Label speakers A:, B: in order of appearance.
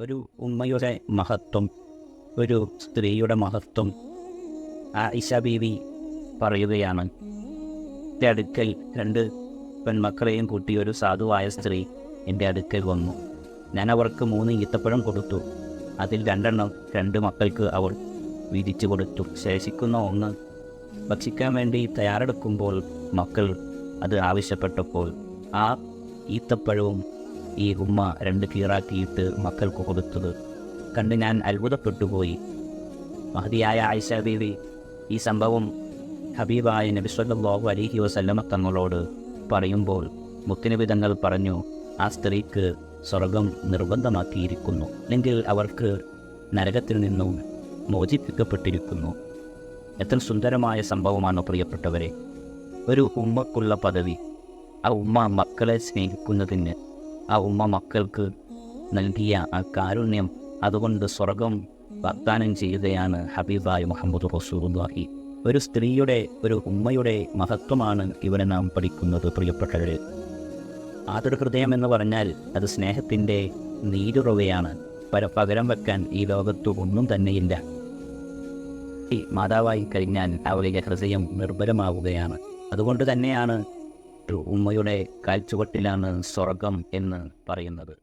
A: ഒരു ഉമ്മയുടെ മഹത്വം, ഒരു സ്ത്രീയുടെ മഹത്വം ആയിഷ ബീവി പറയുകയാണ്. എൻ്റെ അടുക്കൽ 2 പെൺമക്കളെയും കൂട്ടി ഒരു സാധുവായ സ്ത്രീ എൻ്റെ അടുക്കൽ വന്നു. ഞാൻ അവർക്ക് 3 ഈത്തപ്പഴം കൊടുത്തു. അതിൽ 2 എണ്ണം 2 മക്കൾക്ക് അവൾ വീതിച്ചു കൊടുത്തു. ശേഷിക്കുന്ന 1 ഭക്ഷിക്കാൻ വേണ്ടി തയ്യാറെടുക്കുമ്പോൾ മക്കൾ അത് ആവശ്യപ്പെട്ടപ്പോൾ ആ ഈത്തപ്പഴവും ഈ ഉമ്മ 2 കീറാക്കിയിട്ട് മക്കൾക്ക് കൊടുത്തത് കണ്ട് ഞാൻ അത്ഭുതപ്പെട്ടുപോയി. മഹതിയായ ആയിഷ ബീവി ഈ സംഭവം ഹബീബായ നബി സ്വല്ലല്ലാഹു അലൈഹി വസല്ലമ തങ്ങളോട് പറയുമ്പോൾ മുത്തുനബി തങ്ങൾ പറഞ്ഞു, ആ സ്ത്രീക്ക് സ്വർഗം നിർബന്ധമാക്കിയിരിക്കുന്നു, അല്ലെങ്കിൽ അവർക്ക് നരകത്തിൽ നിന്നും മോചിപ്പിക്കപ്പെട്ടിരിക്കുന്നു. എത്ര സുന്ദരമായ സംഭവമാണ് പ്രിയപ്പെട്ടവരെ. ഒരു ഉമ്മക്കുള്ള പദവി, ആ ഉമ്മ മക്കളെ സ്നേഹിക്കുന്നതിന്, ആ ഉമ്മ മക്കൾക്ക് നൽകിയ ആ കാരുണ്യം, അതുകൊണ്ട് സ്വർഗം വാഗ്ദാനം ചെയ്യുകയാണ് ഹബീബായ മുഹമ്മദ് റസൂലുള്ളാഹി. ഒരു സ്ത്രീയുടെ, ഒരു ഉമ്മയുടെ മഹത്വമാണ് ഇവിടെ നാം പഠിക്കുന്നത് പ്രിയപ്പെട്ടവരെ. ആതുരഹൃദയം എന്ന് പറഞ്ഞാൽ അത് സ്നേഹത്തിൻ്റെ നീരുറവയാണ്. പകരം വെക്കാൻ ഈ ലോകത്ത് ഒന്നും തന്നെയില്ല. ഈ മാതാവായി കഴിഞ്ഞാൽ അവളുടെ ഹൃദയം നിർഭരമാവുകയാണ്. അതുകൊണ്ട് തന്നെയാണ് ഉമ്മയുടെ കാൽച്ചുവട്ടിലാണ് സ്വർഗം എന്ന് പറയുന്നത്.